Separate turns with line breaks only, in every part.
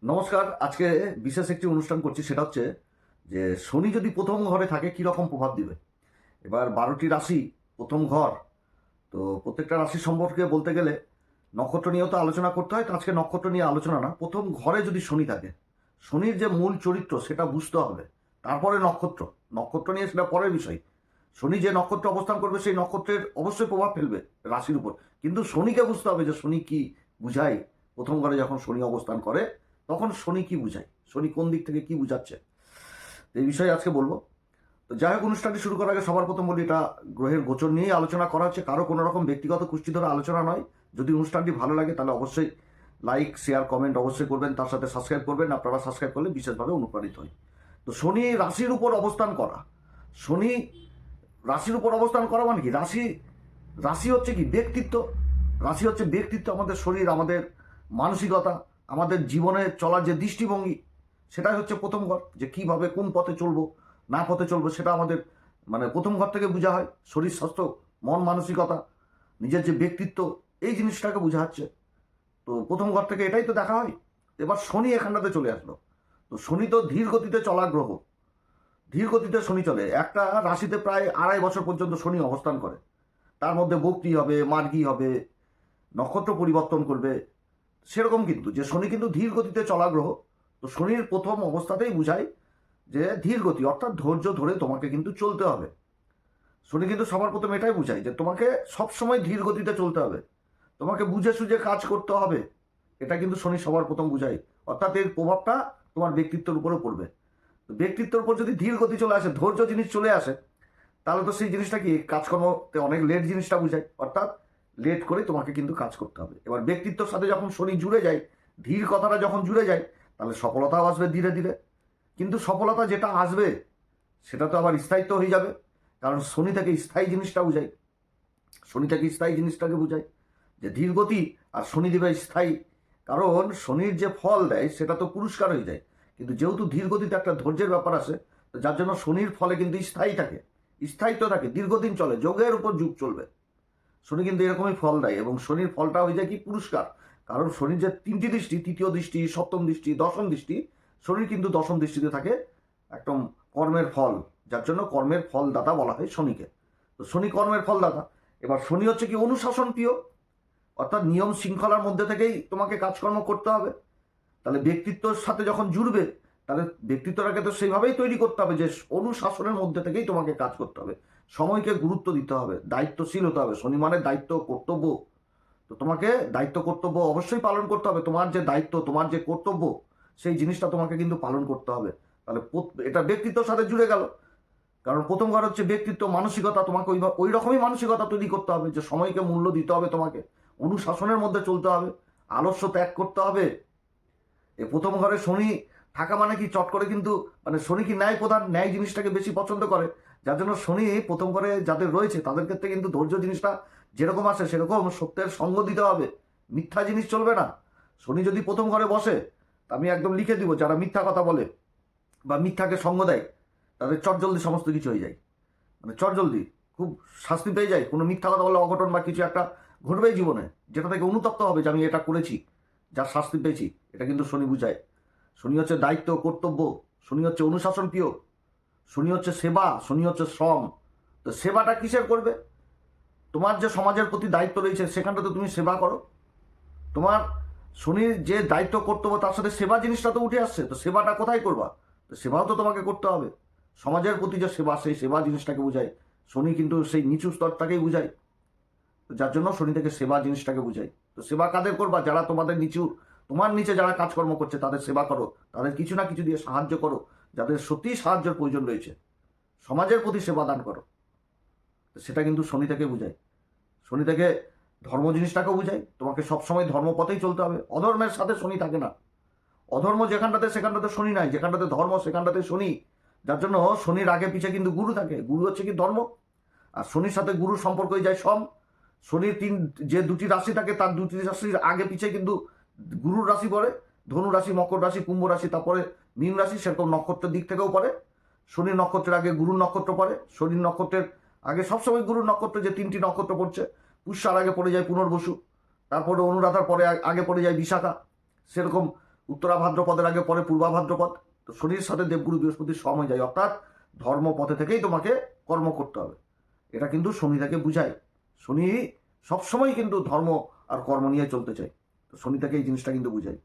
নমস্কার। আজকে বিশেষ একটি অনুষ্ঠান করছি, সেটা হচ্ছে যে শনি যদি প্রথম ঘরে থাকে কীরকম প্রভাব দিবে। এবার 12টি রাশি প্রথম ঘর, তো প্রত্যেকটা রাশি সম্পর্কে বলতে গেলে নক্ষত্র নিয়েও তো আলোচনা করতে হয়। তো আজকে নক্ষত্র নিয়ে আলোচনা না, প্রথম ঘরে যদি শনি থাকে, শনির যে মূল চরিত্র সেটা বুঝতে হবে। তারপরে নক্ষত্র, নক্ষত্র নিয়ে সেটা পরের বিষয়। শনি যে নক্ষত্রে অবস্থান করবে সেই নক্ষত্রের অবশ্যই প্রভাব ফেলবে রাশির উপর, কিন্তু শনিকে বুঝতে হবে যে শনি কি বুঝায়। প্রথম ঘরে যখন শনি অবস্থান করে তখন শনি কি বুঝায়, শনি কোন দিক থেকে কি বুঝাচ্ছে, এই বিষয়ে আজকে বলবো। তো যাই হোক, অনুষ্ঠানটি শুরু করার আগে সবার প্রথম বলি, এটা গ্রহের গোচর নিয়েই আলোচনা করা হচ্ছে, কারো কোনো রকম ব্যক্তিগত কুষ্টি ধরে আলোচনা নয়। যদি অনুষ্ঠানটি ভালো লাগে তাহলে অবশ্যই লাইক শেয়ার কমেন্ট অবশ্যই করবেন, তার সাথে সাবস্ক্রাইব করবেন। আপনারা সাবস্ক্রাইব করলে বিশেষভাবে অনুপ্রাণিত হয়। তো শনি রাশির উপর অবস্থান করা, শনি রাশির উপর অবস্থান করা মানে কি, রাশি রাশি হচ্ছে কি ব্যক্তিত্ব। রাশি হচ্ছে ব্যক্তিত্ব, আমাদের শরীর, আমাদের মানসিকতা, আমাদের জীবনে চলার যে দৃষ্টিভঙ্গি, সেটাই হচ্ছে প্রথম ঘর। যে কিভাবে কোন পথে চলবো না পথে চলবো সেটা আমাদের প্রথম ঘর থেকে বোঝা হয়। শরীর স্বাস্থ্য, মন মানসিকতা, নিজের যে ব্যক্তিত্ব, এই জিনিসটাকে বোঝাচ্ছে। তো প্রথম ঘর থেকে এটাই তো দেখা হয়। এবার শনি এখানটাতে চলে আসলো। তো শনি তো ধীর গতিতে চলা গ্রহ, ধীর গতিতে শনি চলে। একটা রাশিতে প্রায় 2.5 বছর পর্যন্ত শনি অবস্থান করে। তার মধ্যে বক্রি হবে, মার্গী হবে, নক্ষত্র পরিবর্তন করবে, সেরকম কিন্তু যে শনি কিন্তু ধীর গতিতে চলা গ্রহ। তো শনির প্রথম অবস্থাতেই বুঝায় যে ধীর গতি, অর্থাৎ ধৈর্য ধরে তোমাকে কিন্তু চলতে হবে। শনি কিন্তু সবার প্রথম এটাই বুঝায় যে তোমাকে সবসময় ধীর গতিতে চলতে হবে, তোমাকে বুঝে সুঝে কাজ করতে হবে। এটা কিন্তু শনি সবার প্রথম বুঝায়, অর্থাৎ এর প্রভাবটা তোমার ব্যক্তিত্বের উপরে পড়বে। তো ব্যক্তিত্বের উপর যদি ধীর গতি চলে আসে, ধৈর্য জিনিস চলে আসে, তাহলে তো সেই জিনিসটা কি কাজকর্মতে অনেক লেট জিনিসটা বুঝায়, অর্থাৎ লেট করে তোমাকে কিন্তু কাজ করতে হবে। এবার ব্যক্তিত্বের সাথে যখন শনি জুড়ে যায়, ধীর কথাটা যখন জুড়ে যায়, তাহলে সফলতাও আসবে ধীরে ধীরে। কিন্তু সফলতা যেটা আসবে সেটা তো আবার স্থায়িত্ব হয়ে যাবে, কারণ শনি থেকে স্থায়ী জিনিসটা বুঝায়। শনি থেকে স্থায়ী জিনিসটাকে বুঝায় যে ধীর গতি, আর শনি দেবে স্থায়ী। কারণ শনির যে ফল দেয় সেটা তো পুরস্কার হয়ে যায়, কিন্তু যেহেতু ধীর গতিতে একটা ধৈর্যের ব্যাপার আছে, তো যার জন্য শনির ফলে কিন্তু স্থায়ী থাকে, স্থায়িত্ব থাকে, দীর্ঘদিন চলে, যুগের উপর যুগ চলবে। শনি কিন্তু এরকমই ফল দেয়, এবং শনির ফলটা হয়ে যায় কি পুরস্কার। কারণ শনির যে 3টি দৃষ্টি, তৃতীয় দৃষ্টি, সপ্তম দৃষ্টি, দশম দৃষ্টি, শনির কিন্তু দশম দৃষ্টিতে থাকে একদম কর্মের ফল, যার জন্য কর্মের ফলদাতা বলা হয় শনিকে। তো শনি কর্মের ফলদাতা। এবার শনি হচ্ছে কি অনুশাসন প্রিয়, অর্থাৎ নিয়ম শৃঙ্খলার মধ্যে থেকেই তোমাকে কাজকর্ম করতে হবে। তাহলে ব্যক্তিত্বর সাথে যখন জুড়বে, তাহলে ব্যক্তিত্বটাকে তো সেইভাবেই তৈরি করতে হবে যে অনুশাসনের মধ্যে থেকেই তোমাকে কাজ করতে হবে, সময়কে গুরুত্ব দিতে হবে, দায়িত্বশীল হতে হবে। শনি মানে দায়িত্ব কর্তব্য। তো তোমাকে দায়িত্ব কর্তব্য অবশ্যই পালন করতে হবে। তোমার যে দায়িত্ব, তোমার যে কর্তব্য, সেই জিনিসটা তোমাকে কিন্তু পালন করতে হবে। তাহলে এটা ব্যক্তিত্বের সাথে জুড়ে গেল। কারণ প্রথম ঘর হচ্ছে ব্যক্তিত্ব, মানসিকতা। তোমাকে ওই রকমই মানসিকতা তৈরি করতে হবে যে সময়কে মূল্য দিতে হবে, তোমাকে অনুশাসনের মধ্যে চলতে হবে, আলস্য ত্যাগ করতে হবে। এই প্রথম ঘরে শনি থাকা মানে কি চট করে কিন্তু শনি কি ন্যায় প্রধান, ন্যায় জিনিসটাকে বেশি পছন্দ করে। যার জন্য শনি প্রথম ঘরে যাদের রয়েছে তাদের ক্ষেত্রে কিন্তু ধৈর্য জিনিসটা যেরকম আসে সেরকম সত্যের সঙ্গ দিতে হবে, মিথ্যা জিনিস চলবে না। শনি যদি প্রথম ঘরে বসে, তা আমি একদম লিখে দিব, যারা মিথ্যা কথা বলে বা মিথ্যাকে সঙ্গ দেয় তাদের চটজলদি সমস্ত কিছু হয়ে যায়। চটজলদি খুব শাস্তি পেয়ে যায়। কোনো মিথ্যা কথা বলে অঘটন বা কিছু একটা ঘটবেই জীবনে, যেটা থেকে অনুতপ্ত হবে যে আমি এটা করেছি, যার শাস্তি পেয়েছি। এটা কিন্তু শনি বুঝায়। শনি হচ্ছে দায়িত্ব কর্তব্য, শনি হচ্ছে অনুশাসন প্রিয়, শনি হচ্ছে সেবা, শনি হচ্ছে শ্রম। তো সেবাটা কিসের করবে? তোমার যে সমাজের প্রতি দায়িত্ব রয়েছে সেখানটাতে তুমি সেবা করো। তোমার শনির যে দায়িত্ব কর্তব্য তার সাথে সেবা জিনিসটা তো উঠে আসছে। তো সেবাটা কোথায় করবা? তো সেবাও তো তোমাকে করতে হবে। সমাজের প্রতি যে সেবা, সেই সেবা জিনিসটাকে বোঝায়। শনি কিন্তু সেই নিচু স্তরটাকেই বোঝায়। তো যার জন্য শনি থেকে সেবা জিনিসটাকে বোঝায়। তো সেবা কাদের করবা? যারা তোমাদের তোমার নিচে যারা কাজকর্ম করছে তাদের সেবা করো, তাদের কিছু না কিছু দিয়ে সাহায্য করো, যাদের সত্যিই সাহায্যের প্রয়োজন রয়েছে। সমাজের প্রতি সেবা দান করো। তো সেটা কিন্তু শনি থেকে বোঝায়। শনি থেকে ধর্ম জিনিসটাকেও বোঝায়। তোমাকে সবসময় ধর্মপথেই চলতে হবে, অধর্মের সাথে শনি থাকে না। অধর্ম যেখানটাতে সেখানটাতে শনি নাই, যেখানটাতে ধর্ম সেখানটাতে শনি। যার জন্য শনির আগে পিছে কিন্তু গুরু থাকে। গুরু হচ্ছে কি ধর্ম, আর শনির সাথে গুরুর সম্পর্ক হয়ে যায় সম। শনির যে 2টি রাশি থাকে তার 2টি রাশির আগে পিছে কিন্তু গুরুর রাশি পড়ে। ধনু রাশি, মকর রাশি, কুম্ভ রাশি, তারপরে মীন রাশি, সেরকম নক্ষত্রের দিক থেকেও পড়ে। শনির নক্ষত্রের আগে গুরুর নক্ষত্র পড়ে। শনির নক্ষত্রের আগে সবসময় গুরুর নক্ষত্র যে 3টি নক্ষত্র পড়ছে, পুষ্যার আগে পড়ে যায় পুনর্বসু, তারপরে অনুরাধার পরে আগে পড়ে যায় বিশাখা, সেরকম উত্তরা ভাদ্রপদের আগে পরে পূর্বা ভাদ্রপদ। তো শনির সাথে দেবগুরু বৃহস্পতির সম হয়ে যায়, অর্থাৎ ধর্মপথে থেকেই তোমাকে কর্ম করতে হবে। এটা কিন্তু শনি থেকে বুঝায়। শনি সবসময় কিন্তু ধর্ম আর কর্ম নিয়ে চলতে চায়। তো শনি থেকে এই জিনিসটা কিন্তু বুঝায়।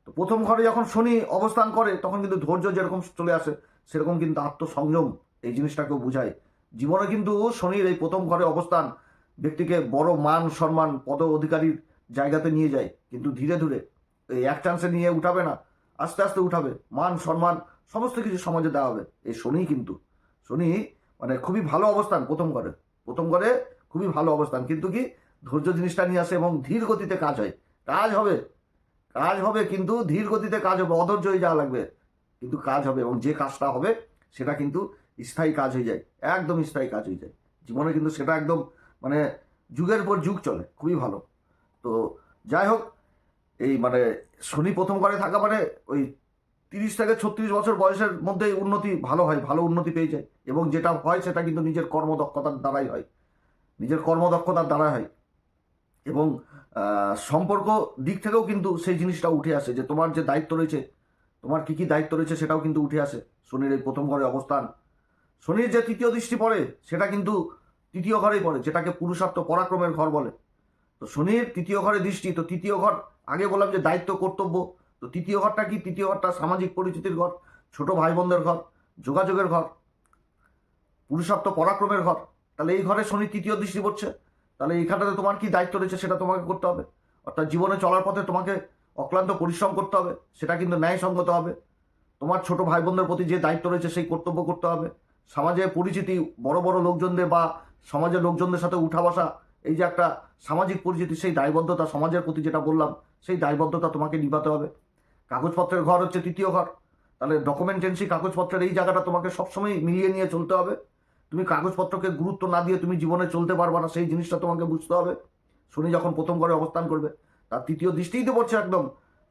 তো প্রথম ঘরে যখন শনি অবস্থান করে তখন কিন্তু ধৈর্য যেরকম চলে আসে, সেরকম কিন্তু আত্মসংযম এই জিনিসটাকেও বুঝায়। জীবনে কিন্তু শনির এই প্রথম ঘরে অবস্থান ব্যক্তিকে বড় মান সম্মান পদ অধিকারীর জায়গাতে নিয়ে যায়, কিন্তু ধীরে ধীরে এই এক চান্সে নিয়ে উঠাবে না, আস্তে আস্তে উঠাবে। মান সম্মান সমস্ত কিছু সমাজে দেওয়া হবে। এই শনি কিন্তু শনি মানে খুবই ভালো অবস্থান প্রথম ঘরে। প্রথম ঘরে খুবই ভালো অবস্থান, কিন্তু কি ধৈর্য জিনিসটা নিয়ে আসে এবং ধীর গতিতে কাজ হয়। কাজ হবে, কাজ হবে, কিন্তু ধীর গতিতে কাজ হবে, অধৈর্য হয়ে যাওয়া লাগবে, কিন্তু কাজ হবে। এবং যে কাজটা হবে সেটা কিন্তু স্থায়ী কাজ হয়ে যায়, একদম স্থায়ী কাজ হয়ে যায় জীবনে, কিন্তু সেটা একদম মানে যুগের পর যুগ চলে, খুবই ভালো। তো যাই হোক, এই মানে শনি প্রথম ঘরে থাকা মানে ওই 30 থেকে 36 বছর বয়সের মধ্যে উন্নতি ভালো হয়, ভালো উন্নতি পেয়ে যায়। এবং যেটা হয় সেটা কিন্তু নিজের কর্মদক্ষতার দ্বারাই হয়, নিজের কর্মদক্ষতার দ্বারাই হয়। এবং সম্পর্ক দিক থেকেও কিন্তু সেই জিনিসটা উঠে আসে, যে তোমার যে দায়িত্ব রয়েছে, তোমার কি কি দায়িত্ব রয়েছে সেটাও কিন্তু উঠে আসে শনির এই প্রথম ঘরে অবস্থান। শনির যে তৃতীয় দৃষ্টি পড়ে সেটা কিন্তু তৃতীয় ঘরেই পড়ে, যেটাকে পুরুষার্থ পরাক্রমের ঘর বলে। তো শনির তৃতীয় ঘরে দৃষ্টি, তো তৃতীয় ঘর আগে বললাম যে দায়িত্ব কর্তব্য। তো তৃতীয় ঘরটা কি? তৃতীয় ঘরটা সামাজিক পরিচিতির ঘর, ছোট ভাই বোনদের ঘর, যোগাযোগের ঘর, পুরুষার্থ পরাক্রমের ঘর। তাহলে এই ঘরে শনি তৃতীয় দৃষ্টি পড়ছে, তাহলে এইখানটাতে তোমার কি দায়িত্ব রয়েছে সেটা তোমাকে করতে হবে। অর্থাৎ জীবনে চলার পথে তোমাকে অক্লান্ত পরিশ্রম করতে হবে, সেটা কিন্তু ন্যায়সঙ্গত হবে। তোমার ছোট ভাই বোনদের প্রতি যে দায়িত্ব রয়েছে সেই কর্তব্য করতে হবে। সমাজে পরিচিতি, বড় বড় লোকজনদের বা সমাজের লোকজনদের সাথে উঠা বসা, এই যে একটা সামাজিক পরিচিতি, সেই দায়বদ্ধতা সমাজের প্রতি যেটা বললাম, সেই দায়বদ্ধতা তোমাকে নিভাতে হবে। কাগজপত্রের ঘর হচ্ছে তৃতীয় ঘর, তাহলে ডকুমেন্টেন্সি কাগজপত্রের এই জায়গাটা তোমাকে সবসময় মিলিয়ে নিয়ে চলতে হবে। তুমি কাগজপত্রকে গুরুত্ব না দিয়ে তুমি জীবনে চলতে পারবে না, সেই জিনিসটা তোমাকে বুঝতে হবে। শনি যখন প্রথম ঘরে অবস্থান করবে তার তৃতীয় দৃষ্টিই তো পড়ছে একদম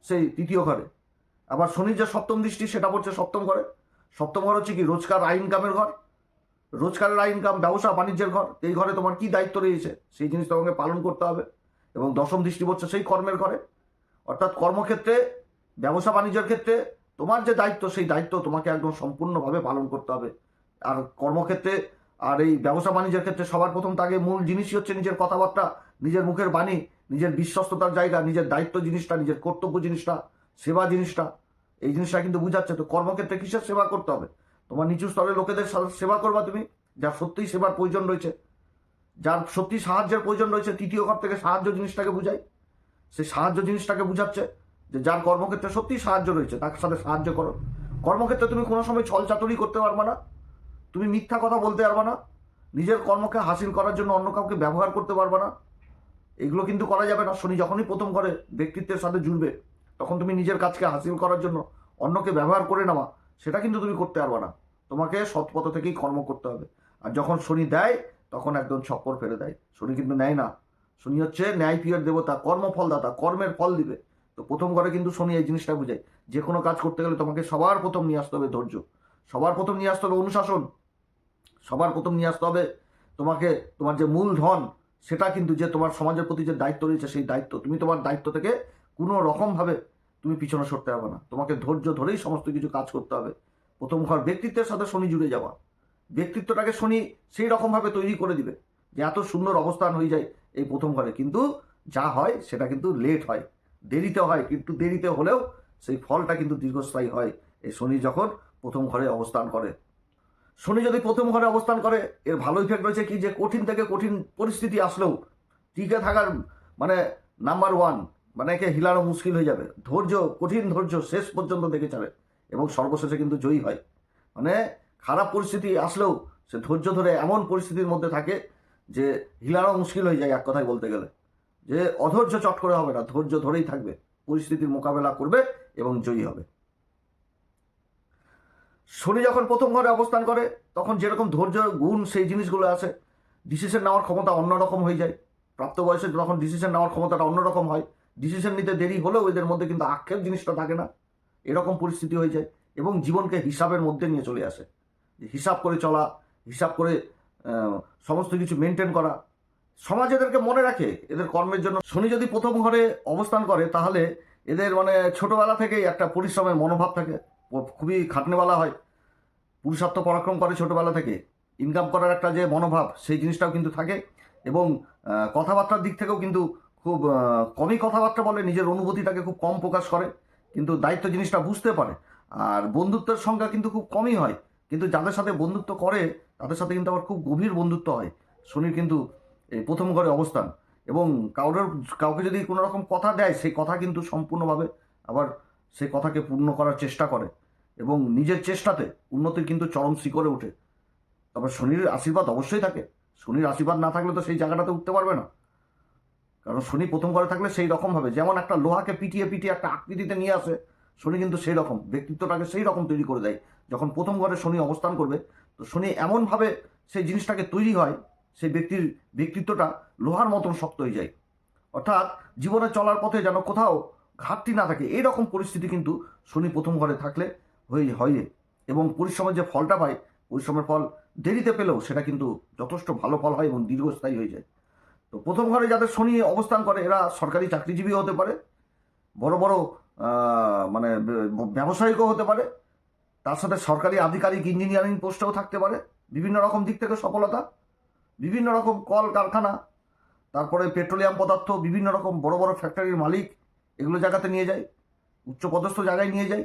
সেই তৃতীয় ঘরে। আবার শনির যে সপ্তম দৃষ্টি সেটা পড়ছে সপ্তম ঘরে। সপ্তম ঘর হচ্ছে কি? রোজগার, ইনকামের ঘর, রোজগারের ইনকাম, ব্যবসা বাণিজ্যের ঘর। এই ঘরে তোমার কি দায়িত্ব রয়েছে সেই জিনিস তোমাকে পালন করতে হবে। এবং দশম দৃষ্টি পড়ছে সেই কর্মের ঘরে, অর্থাৎ কর্মক্ষেত্রে, ব্যবসা বাণিজ্যের ক্ষেত্রে তোমার যে দায়িত্ব সেই দায়িত্ব তোমাকে একদম সম্পূর্ণভাবে পালন করতে হবে। আর কর্মক্ষেত্রে আর এই ব্যবসা বাণিজ্যের ক্ষেত্রে সবার প্রথম তাকে মূল জিনিসই হচ্ছে নিজের কথাবার্তা, নিজের মুখের বাণী, নিজের বিশ্বস্ততার জায়গা, নিজের দায়িত্ব জিনিসটা, নিজের কর্তব্য জিনিসটা, সেবা জিনিসটা, এই জিনিসটা কিন্তু বুঝাচ্ছে। তো কর্মক্ষেত্রে কিসের সেবা করতে হবে? তোমার নিচু স্তরের লোকেদের সেবা করবা তুমি, যার সত্যিই সেবার প্রয়োজন রয়েছে, যার সত্যি সাহায্যের প্রয়োজন রয়েছে। তৃতীয় ঘর থেকে সাহায্য জিনিসটাকে বুঝায়, সেই সাহায্য জিনিসটাকে বুঝাচ্ছে যে যার কর্মক্ষেত্রে সত্যিই সাহায্য রয়েছে তার সাথে সাহায্য করো। কর্মক্ষেত্রে তুমি কোনো সময় ছল চাতুরি করতে পারবে না, তুমি মিথ্যা কথা বলতে পারবে না, নিজের কর্মকে হাসিল করার জন্য অন্য কাউকে ব্যবহার করতে পারবে না, এগুলো কিন্তু করা যাবে না। শনি যখনই প্রথম ঘরে ব্যক্তিত্বের সাথে জুড়বে তখন তুমি নিজের কাজকে হাসিল করার জন্য অন্যকে ব্যবহার করে নেওয়া, সেটা কিন্তু তুমি করতে পারবে না। তোমাকে সৎপথ থেকেই কর্ম করতে হবে। আর যখন শনি দেয় তখন একদম ছপ্পর ফেলে দেয়। শনি কিন্তু নেয় না, শনি হচ্ছে ন্যায় প্রিয়র দেবতা, কর্মফলদাতা, কর্মের ফল দিবে। তো প্রথম ঘরে কিন্তু শনি এই জিনিসটা বুঝায়। যে কোনো কাজ করতে গেলে তোমাকে সবার প্রথম নিয়ে আসতে হবে ধৈর্য, সবার প্রথম নিয়ে আসতে হবে অনুশাসন, সবার প্রথম নিয়ে আসতে হবে তোমাকে তোমার যে মূল ধন, সেটা কিন্তু যে তোমার সমাজের প্রতি যে দায়িত্ব রয়েছে সেই দায়িত্ব, তুমি তোমার দায়িত্ব থেকে কোনো রকমভাবে তুমি পিছনে সরতে হবে না। তোমাকে ধৈর্য ধরেই সমস্ত কিছু কাজ করতে হবে। প্রথম ঘর ব্যক্তিত্বের সাথে শনি জুড়ে যাওয়া, ব্যক্তিত্বটাকে শনি সেই রকমভাবে তৈরি করে দিবে যে এত সুন্দর অবস্থান হয়ে যায় এই প্রথম ঘরে। কিন্তু যা হয় সেটা কিন্তু লেট হয়, দেরিতে হয়, কিন্তু দেরিতে হলেও সেই ফলটা কিন্তু দীর্ঘস্থায়ী হয় এই শনি যখন প্রথম ঘরে অবস্থান করে। শনি যদি প্রথম ঘরে অবস্থান করে এর ভালো ইফেক্ট রয়েছে কি, যে কঠিন থেকে কঠিন পরিস্থিতি আসলেও টিকে থাকার মানে নাম্বার ওয়ান, মানে একে হিলানো মুশকিল হয়ে যাবে। ধৈর্য, কঠিন ধৈর্য শেষ পর্যন্ত দেখে চলে এবং সর্বশেষে কিন্তু জয়ী হয়। মানে খারাপ পরিস্থিতি আসলেও সে ধৈর্য ধরে এমন পরিস্থিতির মধ্যে থাকে যে হিলানো মুশকিল হয়ে যায় এক কথায় বলতে গেলে। যে অধৈর্য চট করে হবে না, ধৈর্য ধরেই থাকবে, পরিস্থিতির মোকাবেলা করবে এবং জয়ী হবে। শনি যখন প্রথম ঘরে অবস্থান করে তখন যেরকম ধৈর্য গুণ সেই জিনিসগুলো আছে, ডিসিশন নেওয়ার ক্ষমতা অন্যরকম হয়ে যায়। প্রাপ্তবয়সে যখন ডিসিশন নেওয়ার ক্ষমতাটা অন্যরকম হয়, ডিসিশন নিতে দেরি হলেও এদের মধ্যে কিন্তু আক্ষেপ জিনিসটা থাকে না, এরকম পরিস্থিতি হয়ে যায়। এবং জীবনকে হিসাবের মধ্যে নিয়ে চলে আসে, হিসাব করে চলা, হিসাব করে সমস্ত কিছু মেনটেন করা। সমাজ এদেরকে মনে রাখে এদের কর্মের জন্য। শনি যদি প্রথম ঘরে অবস্থান করে তাহলে এদের মানে ছোটোবেলা থেকেই একটা পরিশ্রমের মনোভাব থাকে, খুবই খাটনেওয়ালা হয়, পুরুষার্থ পরাক্রম করে ছোটোবেলা থেকে, ইনকাম করার একটা যে মনোভাব সেই জিনিসটাও কিন্তু থাকে। এবং কথাবার্তার দিক থেকেও কিন্তু খুব কমই কথাবার্তা বলে, নিজের অনুভূতিটাকে খুব কম প্রকাশ করে, কিন্তু দায়িত্ব জিনিসটা বুঝতে পারে। আর বন্ধুত্বের সংখ্যা কিন্তু খুব কমই হয়, কিন্তু যাদের সাথে বন্ধুত্ব করে তাদের সাথে কিন্তু আবার খুব গভীর বন্ধুত্ব হয়। শনির কিন্তু এই প্রথম ঘরে অবস্থান, এবং কাউকে যদি কোনো রকম কথা দেয় সেই কথা কিন্তু সম্পূর্ণভাবে আবার সেই কথাকে পূর্ণ করার চেষ্টা করে, এবং নিজের চেষ্টাতে উন্নতির কিন্তু চরম শিখরে ওঠে। তবে শনির আশীর্বাদ অবশ্যই থাকে, শনির আশীর্বাদ না থাকলে তো সেই জায়গাটাতে উঠতে পারবে না। কারণ শনি প্রথম ঘরে থাকলে সেই রকমভাবে, যেমন একটা লোহাকে পিটিয়ে পিটিয়ে একটা আকৃতিতে নিয়ে আসে, শনি কিন্তু সেই রকম ব্যক্তিত্বটাকে সেই রকম তৈরি করে দেয়। যখন প্রথম ঘরে শনি অবস্থান করবে, তো শনি এমনভাবে সেই জিনিসটাকে তৈরি হয়, সেই ব্যক্তির ব্যক্তিত্বটা লোহার মতন শক্ত হয়ে যায়। অর্থাৎ জীবনে চলার পথে যেন কোথাও ঘাটতি না থাকে, এইরকম পরিস্থিতি কিন্তু শনি প্রথম ঘরে থাকলে হয়। এবং পরিশ্রমের যে ফলটা পায়, পরিশ্রমের ফল দেরিতে পেলেও সেটা কিন্তু যথেষ্ট ভালো ফল হয় এবং দীর্ঘস্থায়ী হয়ে যায়। তো প্রথম ঘরে যাদের শনি অবস্থান করে এরা সরকারি চাকরিজীবী হতে পারে, বড় বড় মানে ব্যবসায়িকও হতে পারে, তার সাথে সরকারি আধিকারিক ইঞ্জিনিয়ারিং পোস্টেও থাকতে পারে, বিভিন্ন রকম দিক থেকে সফলতা, বিভিন্ন রকম কল কারখানা, তারপরে পেট্রোলিয়াম পদার্থ, বিভিন্ন রকম বড় বড় ফ্যাক্টরির মালিক, এগুলো জায়গাতে নিয়ে যায়, উচ্চপদস্থ জায়গায় নিয়ে যায়,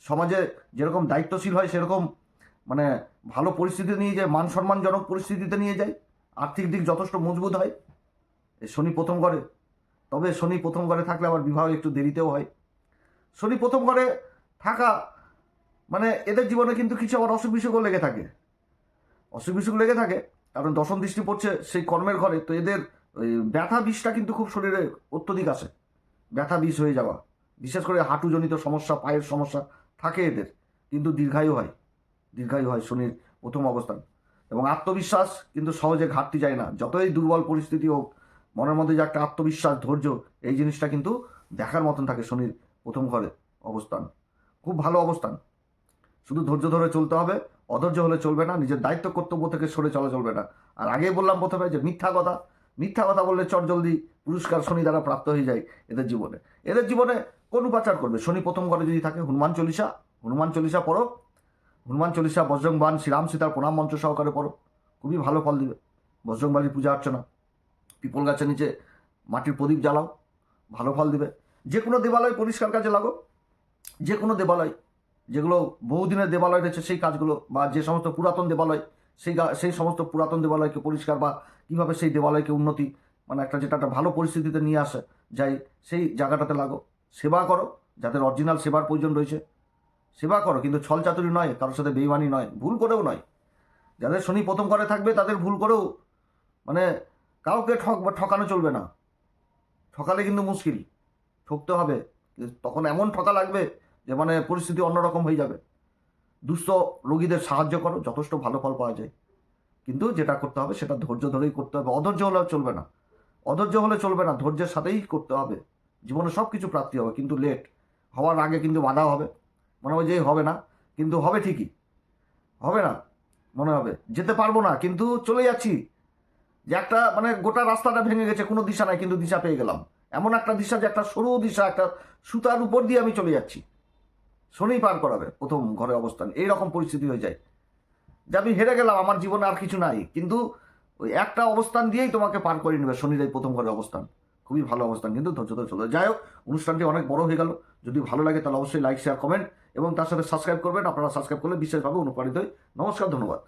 সমাজে যেরকম দায়িত্বশীল হয় সেরকম মানে ভালো পরিস্থিতিতে নিয়ে যায়, মান সম্মানজনক পরিস্থিতিতে নিয়ে যায়, আর্থিক দিক যথেষ্ট মজবুত হয় এই শনি প্রথম ঘরে। তবে শনি প্রথম ঘরে থাকলে আবার বিবাহ একটু দেরিতেও হয়। শনি প্রথম ঘরে থাকা মানে এদের জীবনে কিন্তু কিছু আবার অসুখ বিসুখও লেগে থাকে, অসুখ বিসুখ লেগে থাকে, কারণ দশম দৃষ্টি পড়ছে সেই কর্মের ঘরে। তো এদের ওই ব্যথা বিষটা কিন্তু খুব শরীরে অত্যধিক আসে, ব্যথা বিষ হয়ে যাওয়া, বিশেষ করে হাঁটুজনিত সমস্যা, পায়ের সমস্যা থাকে এদের, কিন্তু দীর্ঘায়ু হয় শনির প্রথম অবস্থান। এবং আত্মবিশ্বাস কিন্তু সহজে ঘাটতি যায় না, যতই দুর্বল পরিস্থিতি হোক, মনের মধ্যে যে একটা আত্মবিশ্বাস, ধৈর্য, এই জিনিসটা কিন্তু দেখার মতন থাকে শনির প্রথম ঘরে অবস্থান। খুব ভালো অবস্থান, শুধু ধৈর্য ধরে চলতে হবে, অধৈর্য হলে চলবে না, নিজের দায়িত্ব কর্তব্য থেকে সরে চলা চলবে না। আর আগেই বললাম প্রথমে যে মিথ্যা কথা বললে চটজলদি পুরস্কার শনি দ্বারা প্রাপ্ত হয়ে যায় এদের জীবনে কোন উপাচার করবে? শনি প্রথম ঘরে যদি থাকে হনুমান চল্লিশা পড়ো, হনুমান চল্লিশা, বজরংবান, শ্রীরাম সীতার প্রণাম মন্ত্র সহকারে পড়ো, খুবই ভালো ফল দিবে। বজরংবালির পূজা অর্চনা, পিপল গাছের নিচে মাটির প্রদীপ জ্বালাও, ভালো ফল দিবে। যে কোনো দেবালয় পরিষ্কার কাজে লাগো, যে কোনো দেবালয়, যেগুলো বহুদিনের দেবালয় রয়েছে সেই কাজগুলো, বা যে সমস্ত পুরাতন দেবালয়, সেই সমস্ত পুরাতন দেবালয়কে পরিষ্কার, বা কীভাবে সেই দেবালয়কে উন্নতি মানে একটা ভালো পরিস্থিতিতে নিয়ে আসে যাই, সেই জায়গাটাতে লাগো। সেবা করো, যাদের অরিজিনাল সেবার প্রয়োজন রয়েছে সেবা করো, কিন্তু ছল চাতুরি নয়, কারোর সাথে বেইমানি নয়, ভুল করেও নয়। যাদের শনি প্রথম ঘরে থাকবে তাদের ভুল করেও মানে কাউকে ঠকানো চলবে না, ঠকালে কিন্তু মুশকিল, ঠকতে হবে, তখন এমন ঠকা লাগবে যে মানে পরিস্থিতি অন্যরকম হয়ে যাবে। দুস্থ রোগীদের সাহায্য করো, যথেষ্ট ভালো ফল পাওয়া যায়, কিন্তু যেটা করতে হবে সেটা ধৈর্য ধরেই করতে হবে, অধৈর্য হলে চলবে না, ধৈর্যের সাথেই করতে হবে। জীবনে সব কিছু প্রাপ্তি হবে, কিন্তু লেট হওয়ার আগে কিন্তু বাধা হবে, মনে হবে যে হবে না, কিন্তু হবে ঠিকই, হবে না মনে হবে, যেতে পারবো না কিন্তু চলে যাচ্ছি, যে একটা মানে গোটা রাস্তাটা ভেঙে গেছে, কোনো দিশা নাই কিন্তু দিশা পেয়ে গেলাম, এমন একটা দিশা যে একটা সরু দিশা, একটা সুতার উপর দিয়ে আমি চলে যাচ্ছি, শনি পার করাবে প্রথম ঘরে অবস্থান। এইরকম পরিস্থিতি হয়ে যায় যে আমি হেরে গেলাম, আমার জীবনে আর কিছু নাই, কিন্তু ওই একটা অবস্থান দিয়েই তোমাকে পার করে নেবে শনির এই প্রথম ঘরে অবস্থান। খুবই ভালো অবস্থান, কিন্তু ধৈর্য ধরে চলবে। যাই হোক, অনুষ্ঠানটি অনেক বড় হয়ে গেল, যদি ভালো লাগে তাহলে অবশ্যই লাইক, শেয়ার, কমেন্ট এবং তার সাথে সাবস্ক্রাইব করবেন। আপনারা সাবস্ক্রাইব করলে বিশেষভাবে অনুপ্রাণিত হই। নমস্কার, ধন্যবাদ।